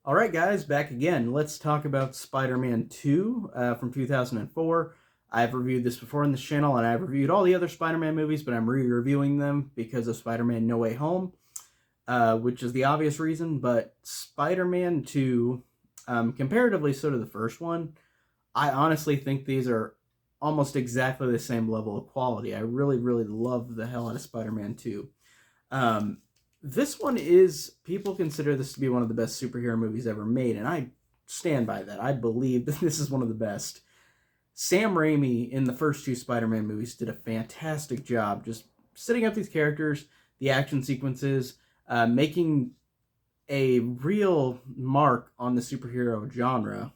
Alright guys, back again. Let's talk about Spider-Man 2 from 2004. I've reviewed this before on this channel, and I've reviewed all the other Spider-Man movies, but I'm re-reviewing them because of Spider-Man No Way Home, which is the obvious reason, but Spider-Man 2, comparatively so to the first one, I honestly think these are almost exactly the same level of quality. I really, really love the hell out of Spider-Man 2. Um, this one is, people consider this to be one of the best superhero movies ever made, and I stand by that. I believe that this is one of the best. Sam Raimi in the first two Spider-Man movies did a fantastic job just setting up these characters, the action sequences, making a real mark on the superhero genre.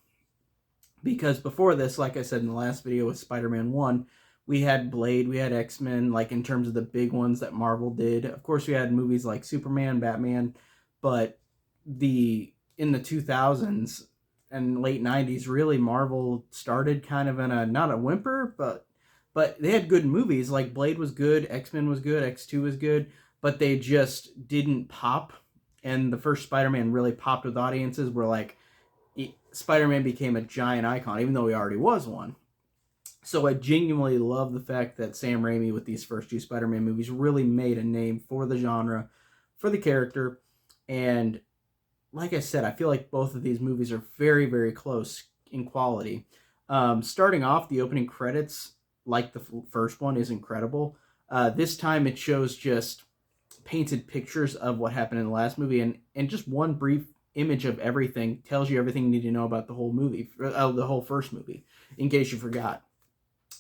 Because before this, like I said in the last video with Spider-Man 1, we had Blade, we had X-Men, like in terms of the big ones that Marvel did. Of course, we had movies like Superman, Batman, but in the 2000s and late 90s, really Marvel started kind of in a, not a whimper, but they had good movies. Like Blade was good, X-Men was good, X2 was good, but they just didn't pop. And the first Spider-Man really popped with audiences where like Spider-Man became a giant icon, even though he already was one. So I genuinely love the fact that Sam Raimi, with these first two Spider-Man movies, really made a name for the genre, for the character. And like I said, I feel like both of these movies are very, very close in quality. Starting off, the opening credits, like the first one, is incredible. This time it shows just painted pictures of what happened in the last movie, and just one brief image of everything tells you everything you need to know about the whole movie, the whole first movie, in case you forgot.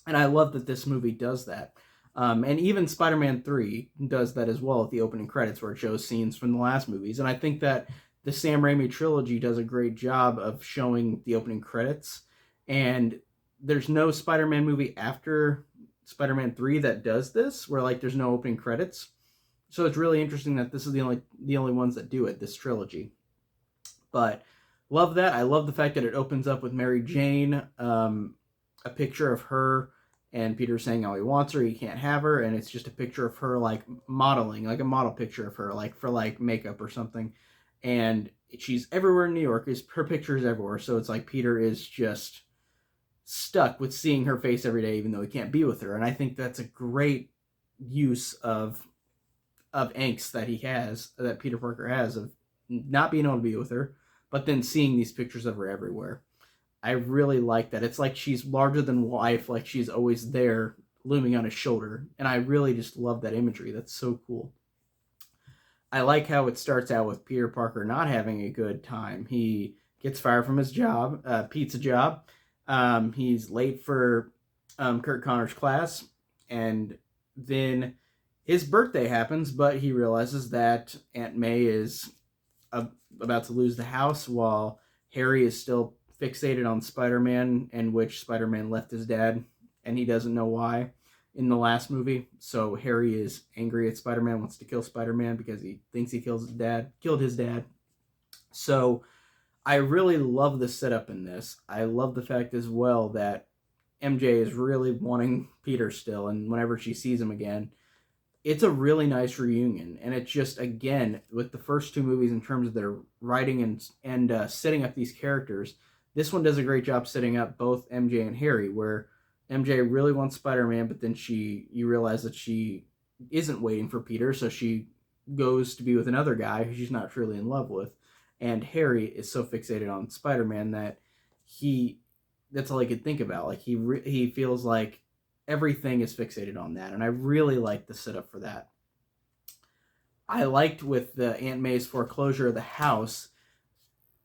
And I love that this movie does that. And even Spider-Man 3 does that as well at the opening credits, where it shows scenes from the last movies. And I think that the Sam Raimi trilogy does a great job of showing the opening credits. And there's no Spider-Man movie after Spider-Man 3 that does this, where like there's no opening credits. So it's really interesting that this is the only ones that do it, this trilogy. But love that. I love the fact that it opens up with Mary Jane, a picture of her, and Peter saying how he wants her, he can't have her, and it's just a picture of her like modeling, like a model picture of her, like for like makeup or something. And she's everywhere in New York. Her picture is everywhere, so it's like Peter is just stuck with seeing her face every day, even though he can't be with her. And I think that's a great use of angst that he has, that Peter Parker has, of not being able to be with her, but then seeing these pictures of her everywhere. I really like that. It's like she's larger than life, like she's always there looming on his shoulder. And I really just love that imagery. That's so cool. I like how it starts out with Peter Parker not having a good time. He gets fired from his job, pizza job. He's late for Kurt Connor's class, and then his birthday happens, but he realizes that Aunt May is about to lose the house while Harry is still fixated on Spider-Man, in which Spider-Man left his dad, and he doesn't know why in the last movie. So Harry is angry at Spider-Man, wants to kill Spider-Man because he thinks he killed his dad. So I really love the setup in this. I love the fact as well that MJ is really wanting Peter still, and whenever she sees him again, it's a really nice reunion. And it's just, again, with the first two movies in terms of their writing and setting up these characters, this one does a great job setting up both MJ and Harry, where MJ really wants Spider-Man, but then you realize that she isn't waiting for Peter, so she goes to be with another guy who she's not truly in love with. And Harry is so fixated on Spider-Man that that's all he could think about. Like he feels like everything is fixated on that, and I really like the setup for that. I liked with the Aunt May's foreclosure of the house,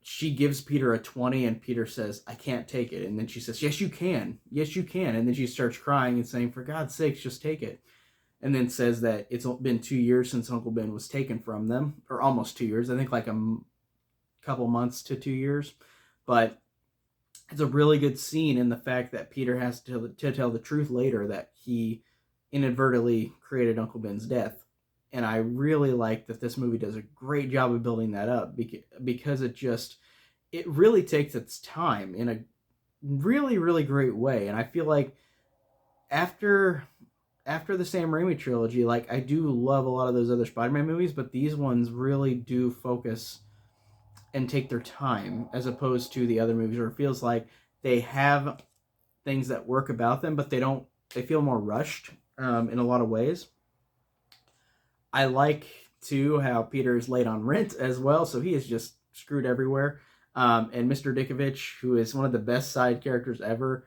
she gives Peter a 20, and Peter says, I can't take it. And then she says, yes, you can. Yes, you can. And then she starts crying and saying, for God's sakes, just take it. And then says that it's been 2 years since Uncle Ben was taken from them, or almost 2 years. I think like a couple months to 2 years. But it's a really good scene in the fact that Peter has to tell the truth later that he inadvertently created Uncle Ben's death. And I really like that this movie does a great job of building that up, because it really takes its time in a really, really great way. And I feel like after the Sam Raimi trilogy, like I do love a lot of those other Spider-Man movies, but these ones really do focus and take their time, as opposed to the other movies where it feels like they have things that work about them, but they don't. They feel more rushed in a lot of ways. I like too how Peter is late on rent as well, so he is just screwed everywhere. And Mr. Dickovich, who is one of the best side characters ever,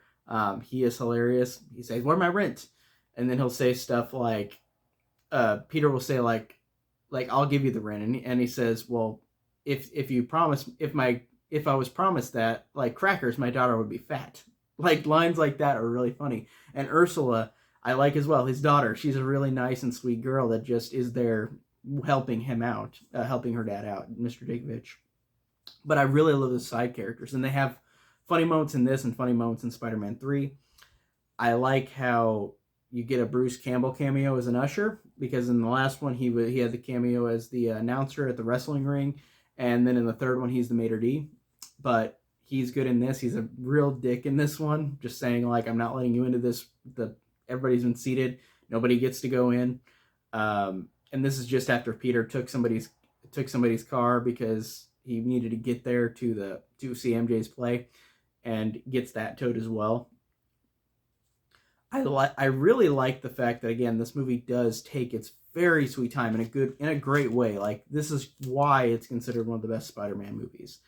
he is hilarious. He says, "Where's my rent?" And then he'll say stuff like, Peter will say like I'll give you the rent, and he says, "Well, if you promise, if I was promised that, like crackers, my daughter would be fat." Like lines like that are really funny. And Ursula, I like as well. His daughter, she's a really nice and sweet girl that just is there helping him out, helping her dad out, Mr. Dickovich. But I really love the side characters, and they have funny moments in this and funny moments in Spider-Man 3. I like how you get a Bruce Campbell cameo as an usher, because in the last one he had the cameo as the announcer at the wrestling ring, and then in the third one he's the maitre d'. But he's good in this. He's a real dick in this one, just saying like, I'm not letting you into this. Everybody's been seated, nobody gets to go in. And this is just after Peter took somebody's car because he needed to get there to see MJ's play, and gets that towed as well. I really like the fact that, again, this movie does take its very sweet time in a great way. Like, this is why it's considered one of the best Spider-Man movies.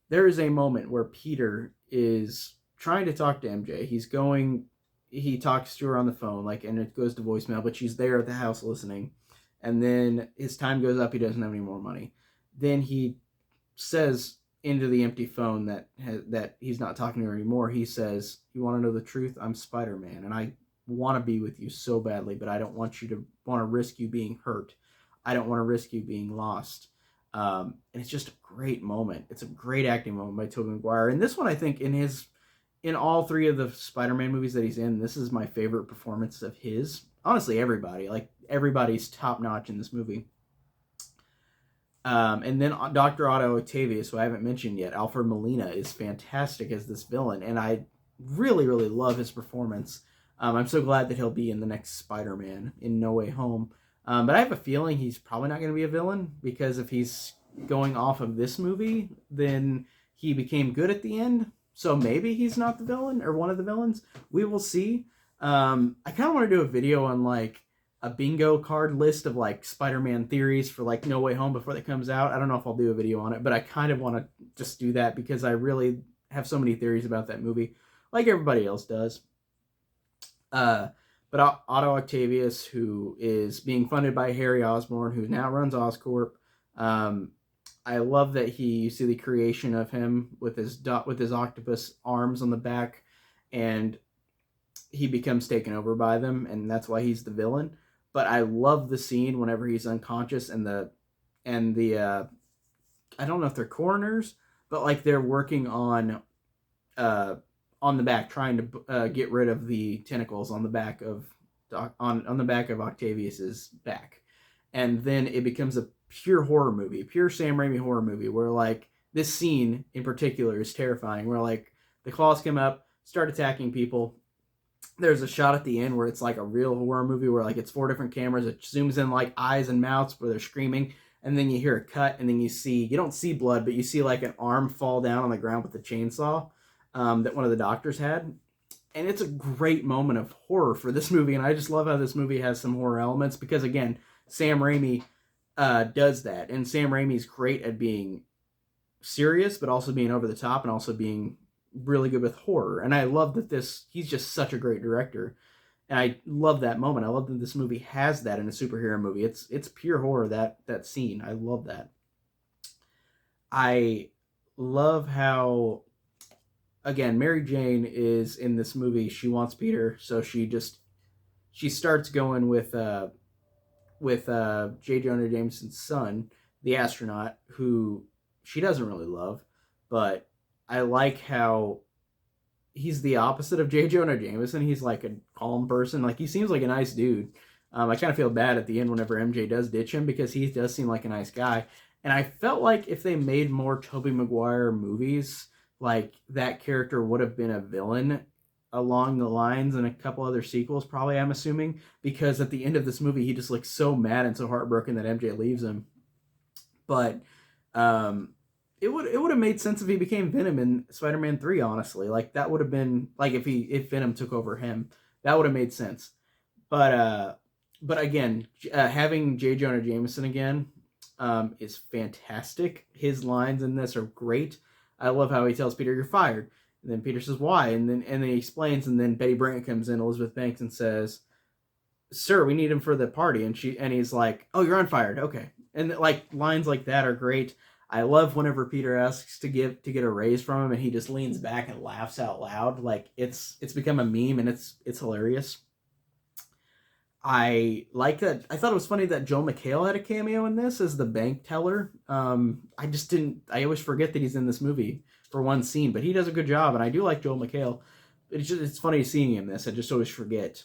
There is a moment where Peter is trying to talk to MJ. He talks to her on the phone, like, and it goes to voicemail, but she's there at the house listening. And then his time goes up. He doesn't have any more money. Then he says into the empty phone that he's not talking to her anymore. He says, "You want to know the truth? I'm Spider-Man, and I want to be with you so badly, but I don't want you to want to risk you being hurt. I don't want to risk you being lost." And it's just a great moment. It's a great acting moment by Tobey Maguire. And this one, I think, in all three of the Spider-Man movies that he's in, this is my favorite performance of his. Honestly, everybody's top notch in this movie. And then Dr. Otto Octavius, who I haven't mentioned yet, Alfred Molina, is fantastic as this villain, and I really, really love his performance. I'm so glad that he'll be in the next Spider-Man in No Way Home. But I have a feeling he's probably not going to be a villain, because if he's going off of this movie, then he became good at the end. So maybe he's not the villain or one of the villains. We will see. I kind of want to do a video on like a bingo card list of like Spider-Man theories for like No Way Home before that comes out. I don't know if I'll do a video on it, but I kind of want to just do that because I really have so many theories about that movie, like everybody else does. But Otto Octavius, who is being funded by Harry Osborn, who now runs Oscorp, I love that you see the creation of him with his octopus arms on the back, and he becomes taken over by them, and that's why he's the villain. But I love the scene whenever he's unconscious, and the I don't know if they're coroners, but like they're working on the back, trying to get rid of the tentacles on the back of on the back of Octavius's back, and then it becomes a pure horror movie, pure Sam Raimi horror movie, where like this scene in particular is terrifying, where like the claws come up, start attacking people. There's a shot at the end where it's like a real horror movie where like it's 4 different cameras. It zooms in like eyes and mouths where they're screaming, and then you hear a cut, and then you don't see blood, but you see like an arm fall down on the ground with the chainsaw that one of the doctors had. And it's a great moment of horror for this movie, and I just love how this movie has some horror elements, because again, Sam Raimi does that, and Sam Raimi's great at being serious, but also being over the top, and also being really good with horror. And I love that he's just such a great director, and I love that moment. I love that this movie has that in a superhero movie. It's pure horror, that scene. I love that. I love how, again, Mary Jane is in this movie. She wants Peter, so she starts going with J. Jonah Jameson's son, the astronaut, who she doesn't really love, but I like how he's the opposite of J. Jonah Jameson. He's like a calm person. Like, he seems like a nice dude. I kind of feel bad at the end whenever MJ does ditch him, because he does seem like a nice guy. And I felt like if they made more Tobey Maguire movies, like that character would have been a villain along the lines in a couple other sequels, probably, I'm assuming, because at the end of this movie, he just looks so mad and so heartbroken that MJ leaves him. But it would have made sense if he became Venom in Spider-Man 3, honestly. Like that would have been like if Venom took over him, that would have made sense. But but again, having J. Jonah Jameson again is fantastic. His lines in this are great. I love how he tells Peter, "You're fired," and then Peter says, "Why?" And then he explains, and then Betty Brant comes in, Elizabeth Banks, and says, "Sir, we need him for the party," and he's like, "Oh, you're unfired, okay." And like lines like that are great. I love whenever Peter asks to get a raise from him, and he just leans back and laughs out loud. Like it's become a meme, and it's hilarious. I like that. I thought it was funny that Joel McHale had a cameo in this as the bank teller. I just didn't. I always forget that he's in this movie for one scene, but he does a good job, and I do like Joel McHale. It's funny seeing him in this. I just always forget.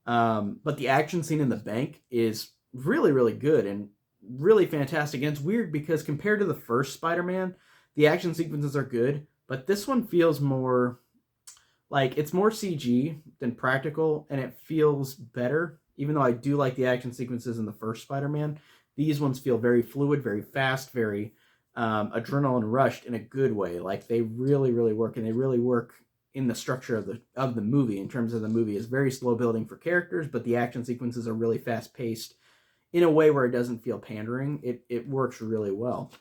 But the action scene in the bank is really really good and really fantastic. And it's weird because compared to the first Spider-Man, the action sequences are good, but this one feels more like it's more CG than practical, and it feels better. Even though I do like the action sequences in the first Spider-Man, these ones feel very fluid, very fast, very adrenaline rushed in a good way. Like they really, really work, and they really work in the structure of the movie. In terms of the movie, is very slow building for characters, but the action sequences are really fast paced in a way where it doesn't feel pandering. It works really well.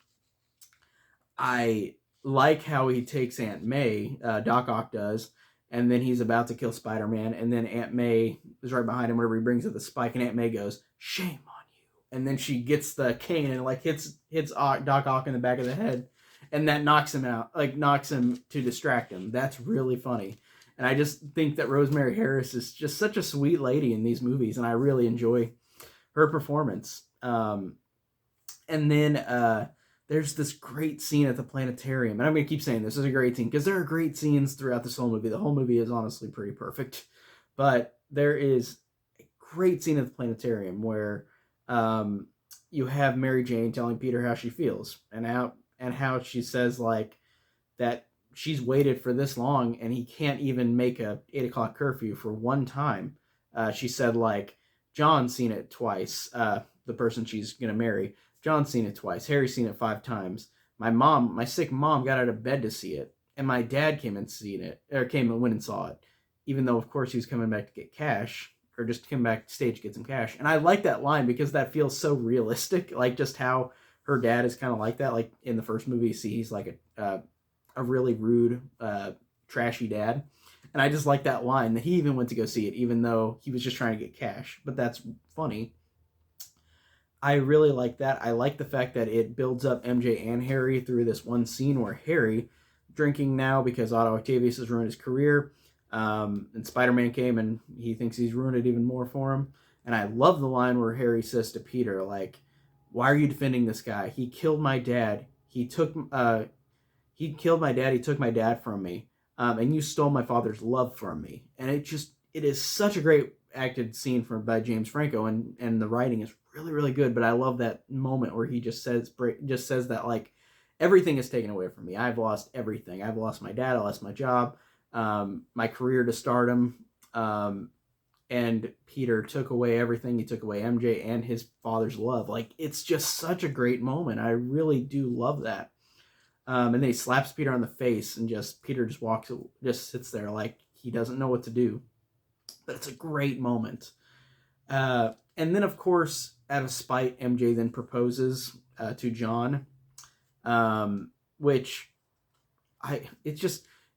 I like how he takes Aunt May, Doc Ock does, and then he's about to kill Spider-Man, and then Aunt May is right behind him whenever he brings up the spike, and Aunt May goes, "Shame on you," and then she gets the cane and like hits Doc Ock in the back of the head, and that knocks him out, like knocks him to distract him. That's really funny, and I just think that Rosemary Harris is just such a sweet lady in these movies, and I really enjoy her performance. And then there's this great scene at the planetarium. And I'm going to keep saying this is a great scene because there are great scenes throughout this whole movie. The whole movie is honestly pretty perfect. But there is a great scene at the planetarium where you have Mary Jane telling Peter how she feels and how she says like that she's waited for this long and he can't even make a 8 o'clock curfew for one time. She said like John's seen it twice. The person she's gonna marry, John's seen it twice. Harry's seen it 5 times. My sick mom, got out of bed to see it, and my dad came and went and saw it, even though of course he was coming back to get cash or just come back stage to get some cash. And I like that line because that feels so realistic, like just how her dad is kind of like that. Like in the first movie, you see he's like a really rude, trashy dad. And I just like that line that he even went to go see it, even though he was just trying to get cash. But that's funny. I really like that. I like the fact that it builds up MJ and Harry through this one scene where Harry, drinking now because Otto Octavius has ruined his career, and Spider-Man came and he thinks he's ruined it even more for him. And I love the line where Harry says to Peter, like, "Why are you defending this guy? He killed my dad. He killed my dad. He took my dad from me, and you stole my father's love from me." And it is such a great acted scene by James Franco, and the writing is really really good. But I love that moment where he just says that like everything is taken away from me. I've lost everything. I've lost my dad. I lost my job, my career to stardom, and Peter took away everything. He took away MJ and his father's love. Like it's just such a great moment. I really do love that. And then he slaps Peter on the face, and Peter just sits there like he doesn't know what to do. But it's a great moment. And then, of course, out of spite, MJ then proposes to John, which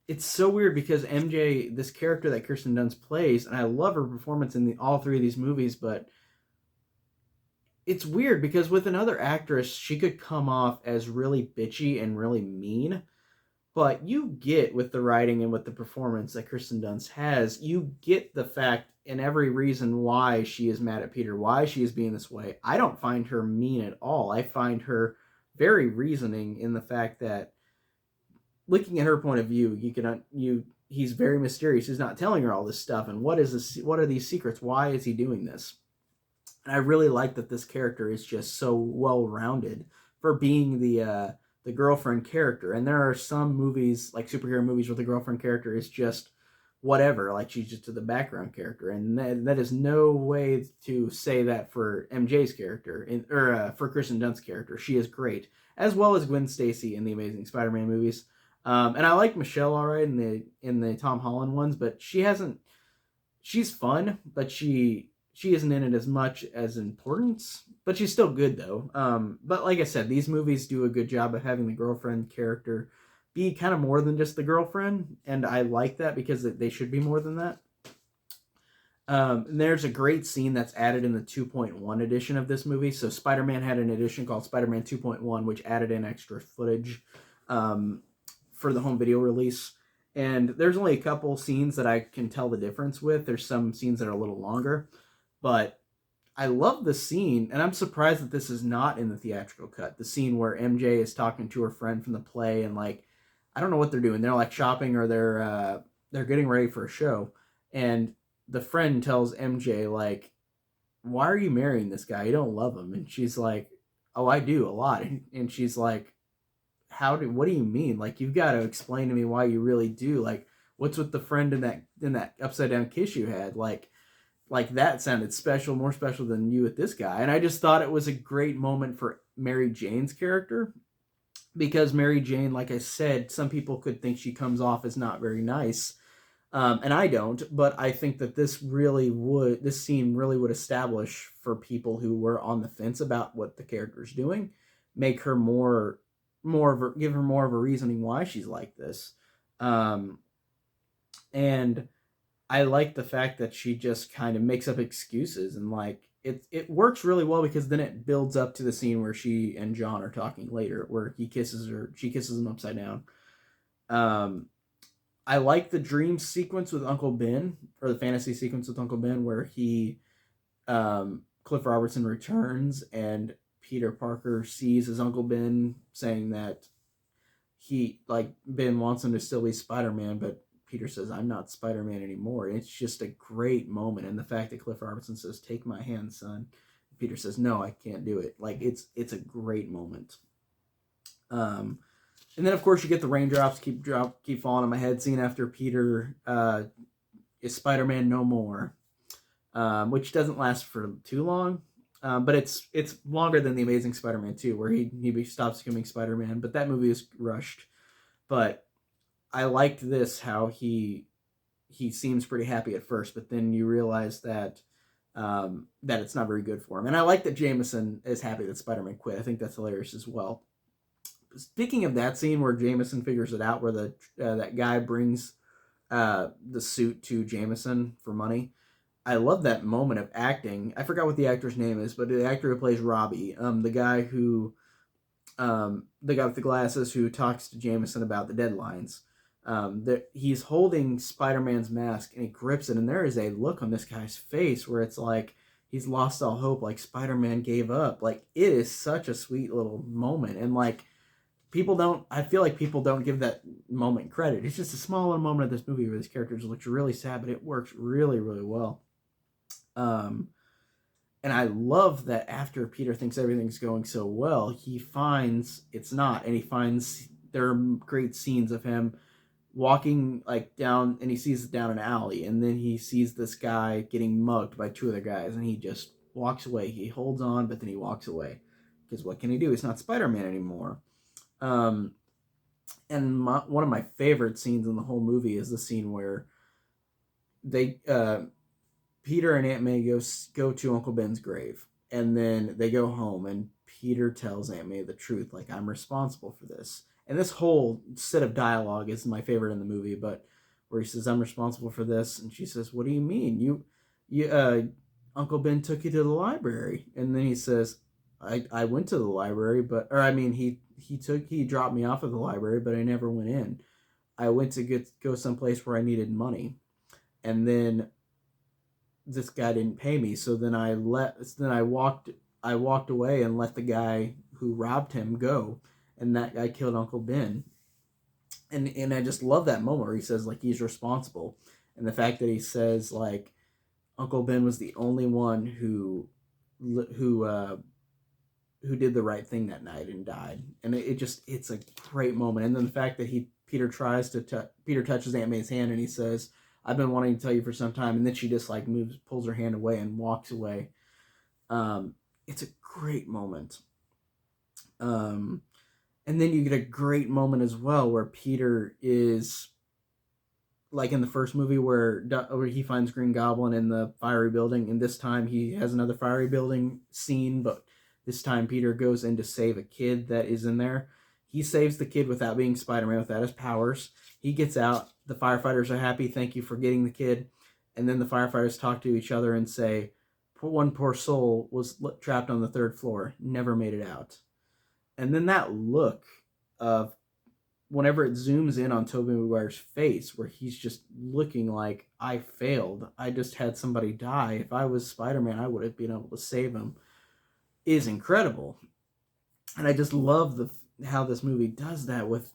it's so weird because MJ, this character that Kirsten Dunst plays, and I love her performance in all 3 of these movies, but it's weird because with another actress, she could come off as really bitchy and really mean. But you get with the writing and with the performance that Kirsten Dunst has, you get the fact and every reason why she is mad at Peter, why she is being this way. I don't find her mean at all. I find her very reasoning in the fact that looking at her point of view, he's very mysterious. He's not telling her all this stuff. And what are these secrets? Why is he doing this? And I really like that this character is just so well-rounded for being the girlfriend character. And there are some movies, like superhero movies, where the girlfriend character is just whatever, like she's just the background character, and that is no way to say that for MJ's character, or for Kristen Dunst's character. She is great, as well as Gwen Stacy in the Amazing Spider-Man movies. And I like Michelle all right in the Tom Holland ones, but she hasn't. She's fun, but she isn't in it as much as importance. But she's still good though. But like I said, these movies do a good job of having the girlfriend character be kind of more than just the girlfriend, and I like that because they should be more than that. And there's a great scene that's added in the 2.1 edition of this movie. So Spider-Man had an edition called Spider-Man 2.1, which added in extra footage for the home video release. And there's only a couple scenes that I can tell the difference with. There's some scenes that are a little longer, but I love the scene, and I'm surprised that this is not in the theatrical cut. The scene where MJ is talking to her friend from the play, and like, I don't know what they're doing. They're like shopping, or they're getting ready for a show, and the friend tells MJ like, "Why are you marrying this guy? You don't love him." And she's like, "Oh, I do a lot." And she's like, what do you mean? Like, you've got to explain to me why you really do. Like, what's with the friend in that upside down kiss you had? Like that sounded special, more special than you with this guy. And I just thought it was a great moment for Mary Jane's character, because Mary Jane, like I said, some people could think she comes off as not very nice. And I don't, but I think that this scene really would establish for people who were on the fence about what the character's doing, make her give her more of a reasoning why she's like this. And I like the fact that she just kind of makes up excuses, and like it works really well, because then it builds up to the scene where she and John are talking later, where she kisses him upside down. I like the dream sequence with Uncle Ben, or the fantasy sequence with Uncle Ben, where Cliff Robertson returns, and Peter Parker sees his Uncle Ben, saying that Ben wants him to still be Spider-Man, but Peter says, "I'm not Spider-Man anymore." And it's just a great moment. And the fact that Cliff Robertson says, "Take my hand, son." Peter says, "No, I can't do it." Like, it's a great moment. And then of course you get the raindrops keep falling on my head scene after Peter is Spider-Man no more, which doesn't last for too long. But it's longer than The Amazing Spider-Man 2, where he stops becoming Spider-Man. But that movie is rushed. But I liked this, how he seems pretty happy at first, but then you realize that that it's not very good for him. And I like that Jameson is happy that Spider-Man quit. I think that's hilarious as well. Speaking of that scene where Jameson figures it out, where that guy brings the suit to Jameson for money, I love that moment of acting. I forgot what the actor's name is, but the actor who plays Robbie, the guy with the glasses, who talks to Jameson about the deadlines. He's holding Spider-Man's mask, and he grips it, and there is a look on this guy's face where it's like he's lost all hope, like Spider-Man gave up. Like, it is such a sweet little moment, and like, I feel like people don't give that moment credit. It's just a small little moment of this movie where this character just looks really sad, but it works really, really well. And I love that after Peter thinks everything's going so well, he finds it's not, and there are great scenes of him walking like down, and he sees it down an alley, and then he sees this guy getting mugged by two other guys, and he just walks away. He holds on, but then he walks away, because what can he do? He's not Spider-Man anymore. And one of my favorite scenes in the whole movie is the scene where Peter and Aunt May go to Uncle Ben's grave, and then they go home, and Peter tells Aunt May the truth, like, "I'm responsible for this." And this whole set of dialogue is my favorite in the movie, but where he says, "I'm responsible for this," and she says, "What do you mean? Uncle Ben took you to the library." And then he says, I went to the library, he dropped me off at the library, but I never went in. I went to go someplace where I needed money, and then this guy didn't pay me, so then I walked away and let the guy who robbed him go, and that guy killed Uncle Ben. And I just love that moment where he says, like, he's responsible, and the fact that he says, like, Uncle Ben was the only one who did the right thing that night and died. And it's a great moment. And then the fact that Peter touches Aunt May's hand, and he says, I've been wanting to tell you for some time. And then she just like pulls her hand away and walks away. It's a great moment. And then you get a great moment as well where Peter is like in the first movie where he finds Green Goblin in the fiery building, and this time he has another fiery building scene, but this time Peter goes in to save a kid that is in there. He saves the kid without being Spider-Man, without his powers. He gets out. The firefighters are happy. Thank you for getting the kid. And then the firefighters talk to each other and say, one poor soul was trapped on the 3rd floor, never made it out. And then that look of whenever it zooms in on Tobey Maguire's face, where he's just looking like, I failed. I just had somebody die. If I was Spider-Man, I would have been able to save him, is incredible. And I just love how this movie does that with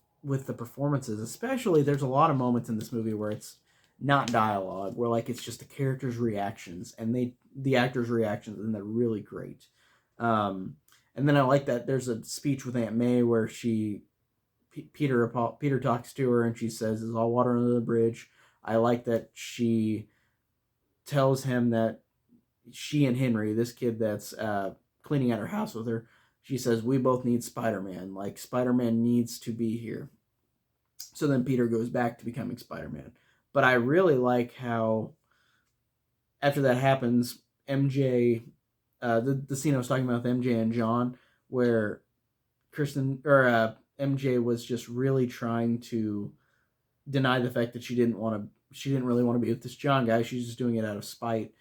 the performances. Especially, there's a lot of moments in this movie where it's not dialogue, where like it's just the characters' reactions and the actors' reactions, and they're really great. And then I like that there's a speech with Aunt May where Peter talks to her and she says, "Is all water under the bridge?" I like that she tells him that she and Henry, this kid that's cleaning out her house with her, she says, "We both need Spider-Man. Like, Spider-Man needs to be here." So then Peter goes back to becoming Spider-Man. But I really like how after that happens, MJ, the scene I was talking about with MJ and John, where MJ was just really trying to deny the fact that she didn't really want to be with this John guy. She's just doing it out of spite.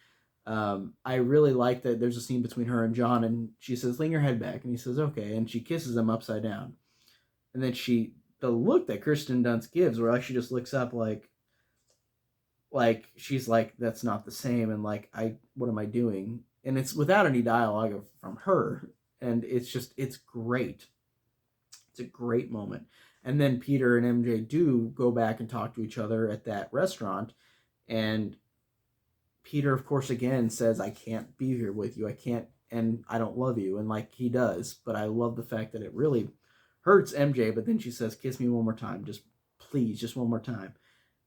I really like that there's a scene between her and John, and she says, "Lean your head back," and he says, "Okay," and she kisses him upside down. And then the look that Kirsten Dunst gives, where like she just looks up like she's like, "That's not the same," and like, what am I doing? And it's without any dialogue from her, and it's great. It's a great moment. And then Peter and MJ do go back and talk to each other at that restaurant, and Peter, of course, again says, "I can't be here with you. I can't, and I don't love you," and like he does. But I love the fact that it really hurts MJ. But then she says, "Kiss me one more time, just please, just one more time."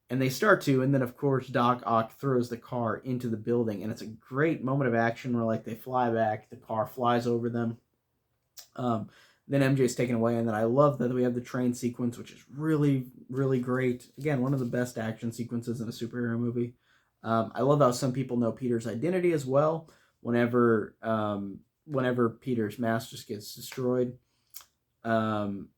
And they start to, and then of course Doc Ock throws the car into the building, and it's a great moment of action where like they fly back, the car flies over them. Then MJ is taken away, and then I love that we have the train sequence, which is really, really great. Again, one of the best action sequences in a superhero movie. I love how some people know Peter's identity as well. Whenever Peter's mask just gets destroyed, and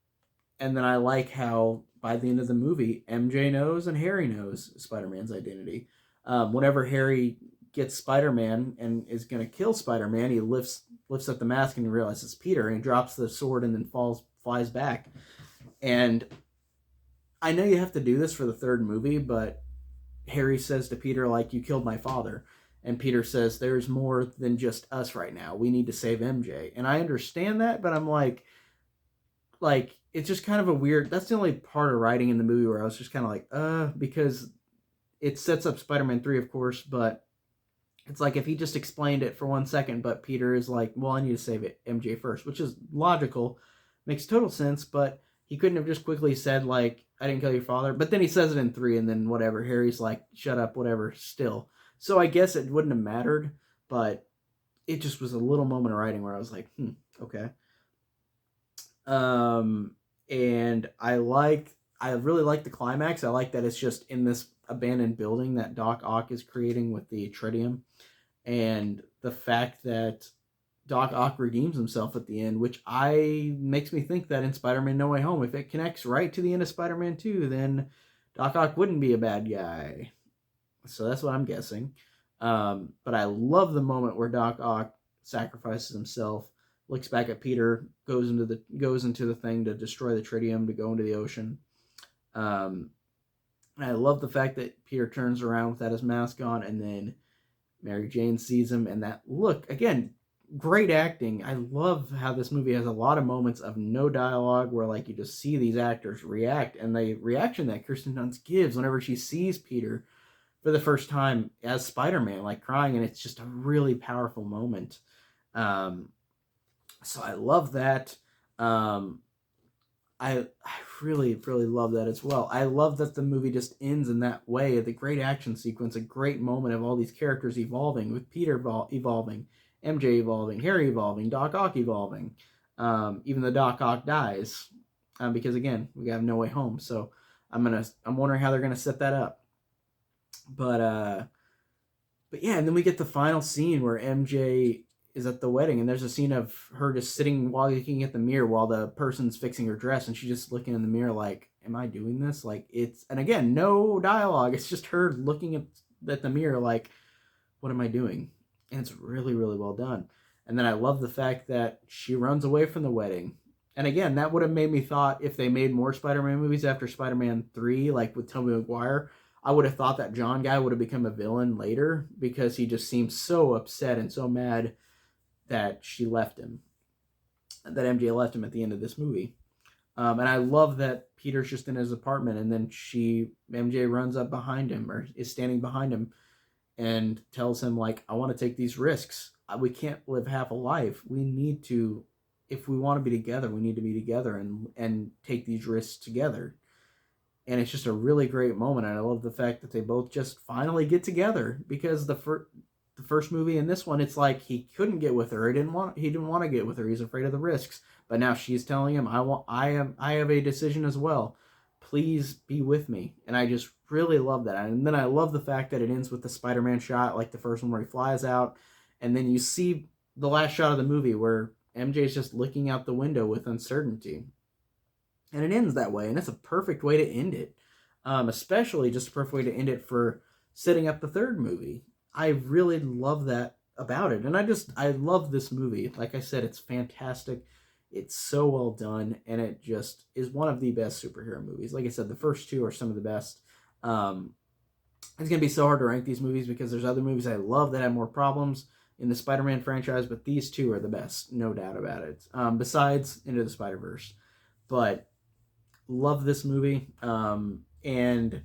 then I like how by the end of the movie, MJ knows and Harry knows Spider-Man's identity. Whenever Harry gets Spider-Man and is going to kill Spider-Man, he lifts up the mask and he realizes it's Peter, and he drops the sword and then flies back. And I know you have to do this for the 3rd movie, but Harry says to Peter, like, "You killed my father." And Peter says, "There's more than just us right now. We need to save MJ." And I understand that, but I'm like, it's just kind of a weird, that's the only part of writing in the movie where I was just kind of like, because it sets up Spider-Man 3, of course, but it's like if he just explained it for 1 second, but Peter is like, "Well, I need to save MJ first," which is logical, makes total sense, but he couldn't have just quickly said, like, "I didn't kill your father," but then he says it in 3, and then whatever, Harry's like, "Shut up," whatever, still. So I guess it wouldn't have mattered, but it just was a little moment of writing where I was like, okay. And I really like the climax. I like that it's just in this abandoned building that Doc Ock is creating with the tritium, and the fact that Doc Ock redeems himself at the end, which makes me think that in Spider-Man No Way Home, if it connects right to the end of Spider-Man 2, then Doc Ock wouldn't be a bad guy. So that's what I'm guessing. But I love the moment where Doc Ock sacrifices himself, looks back at Peter, goes into the thing to destroy the tritium, to go into the ocean. I love the fact that Peter turns around without his mask on, and then Mary Jane sees him, and that look, again, great acting. I love how this movie has a lot of moments of no dialogue where like you just see these actors react, and the reaction that Kirsten Dunst gives whenever she sees Peter for the first time as Spider-Man, like crying, and it's just a really powerful moment. So I love that. I I really, really love that as well. I love that the movie just ends in that way. The great action sequence, a great moment of all these characters evolving, with Peter evolving, MJ evolving, Harry evolving, Doc Ock evolving. Even though Doc Ock dies, because again, we have No Way Home. So I'm wondering how they're gonna set that up. But but yeah, and then we get the final scene where MJ is at the wedding, and there's a scene of her just sitting while looking at the mirror while the person's fixing her dress, and she's just looking in the mirror like, "Am I doing this?" Like and again, no dialogue. It's just her looking at the mirror like, "What am I doing?" And it's really, really well done. And then I love the fact that she runs away from the wedding. And again, that would have made me thought if they made more Spider-Man movies after Spider-Man 3, like with Tobey Maguire, I would have thought that John guy would have become a villain later because he just seems so upset and so mad that she left him, that MJ left him at the end of this movie. And I love that Peter's just in his apartment, and then MJ runs up behind him, or is standing behind him, and tells him, like, I want to take these risks. We can't live half a life. We need to, if we want to be together, we need to be together and take these risks together. And it's just a really great moment. And I love the fact that they both just finally get together, because the first movie and this one, it's like he couldn't get with her. He didn't want to get with her. He's afraid of the risks. But now she's telling him, I have a decision as well. Please be with me. And I just really love that. And then I love the fact that it ends with the Spider-Man shot, like the first one where he flies out, and then you see the last shot of the movie where MJ's just looking out the window with uncertainty. And it ends that way, and it's a perfect way to end it. Especially just a perfect way to end it for setting up the third movie. I really love that about it. And I love this movie. Like I said, it's fantastic. It's so well done, and it just is one of the best superhero movies. Like I said, the first two are some of the best. It's going to be so hard to rank these movies because there's other movies I love that have more problems in the Spider-Man franchise, but these two are the best, no doubt about it. Besides Into the Spider-Verse. But love this movie. And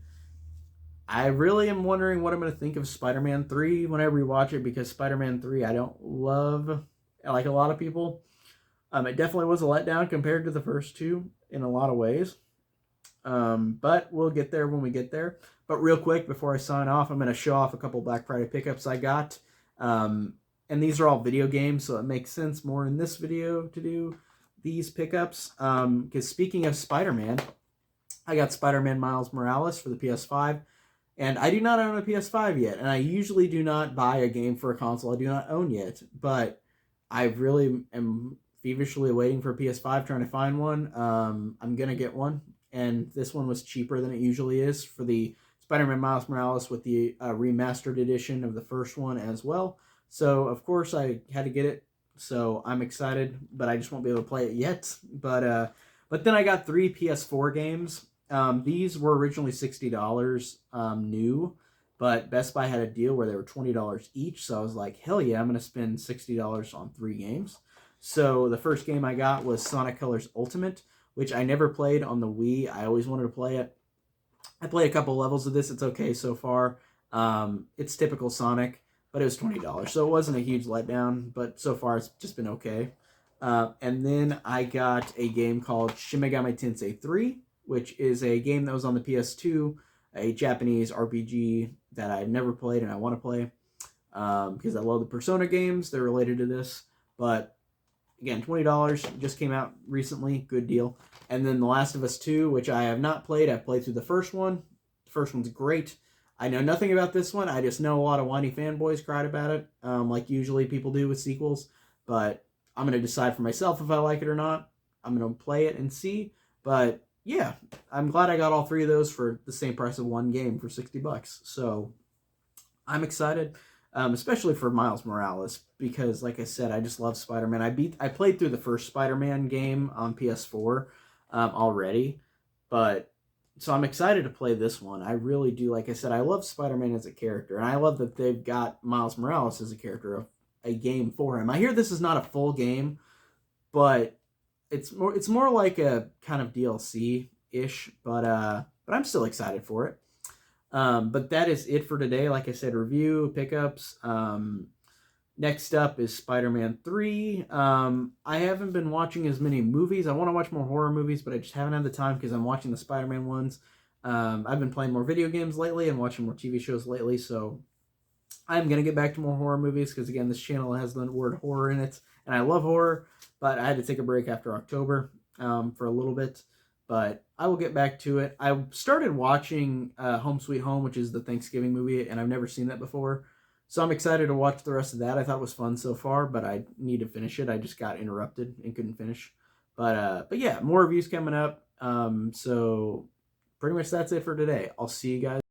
I really am wondering what I'm going to think of Spider-Man 3 when I rewatch it, because Spider-Man 3 I don't love, like a lot of people. It definitely was a letdown compared to the first two in a lot of ways. But we'll get there when we get there. But real quick, before I sign off, I'm going to show off a couple Black Friday pickups I got. And these are all video games, so it makes sense more in this video to do these pickups. Because speaking of Spider-Man, I got Spider-Man Miles Morales for the PS5. And I do not own a PS5 yet. And I usually do not buy a game for a console I do not own yet. But I really am feverishly waiting for a PS5, trying to find one. I'm going to get one. And this one was cheaper than it usually is for the Spider-Man Miles Morales with the remastered edition of the first one as well. So, of course, I had to get it. So, I'm excited, but I just won't be able to play it yet. But then I got 3 PS4 games. These were originally $60 new, but Best Buy had a deal where they were $20 each. So, I was like, hell yeah, I'm going to spend $60 on 3 games. So, the first game I got was Sonic Colors Ultimate, which I never played on the Wii. I always wanted to play it. I played a couple levels of this. It's okay so far. It's typical Sonic, but it was $20, so it wasn't a huge letdown, but so far it's just been okay. And then I got a game called Shin Megami Tensei 3, which is a game that was on the PS2, a Japanese RPG that I've never played and I want to play, because I love the Persona games. They're related to this, but again, $20, just came out recently, good deal. And then The Last of Us 2, which I have not played. I've played through the first one. The first one's great. I know nothing about this one. I just know a lot of whiny fanboys cried about it, like usually people do with sequels. But I'm going to decide for myself if I like it or not. I'm going to play it and see. But yeah, I'm glad I got all 3 of those for the same price of one game for $60. So I'm excited. Especially for Miles Morales, because like I said, I just love Spider-Man. I played through the first Spider-Man game on PS4 already, but so I'm excited to play this one. I really do. Like I said, I love Spider-Man as a character, and I love that they've got Miles Morales as a character of a game for him. I hear this is not a full game, but it's more like a kind of DLC-ish, but I'm still excited for it. But that is it for today. Like I said, review, pickups. Next up is Spider-Man 3. I haven't been watching as many movies. I want to watch more horror movies, but I just haven't had the time because I'm watching the Spider-Man ones. I've been playing more video games lately and watching more TV shows lately, so I'm going to get back to more horror movies because, again, this channel has the word horror in it, and I love horror, but I had to take a break after October for a little bit, but I will get back to it. I started watching Home Sweet Home, which is the Thanksgiving movie, and I've never seen that before, so I'm excited to watch the rest of that. I thought it was fun so far, but I need to finish it. I just got interrupted and couldn't finish. But yeah, more reviews coming up. So pretty much that's it for today. I'll see you guys.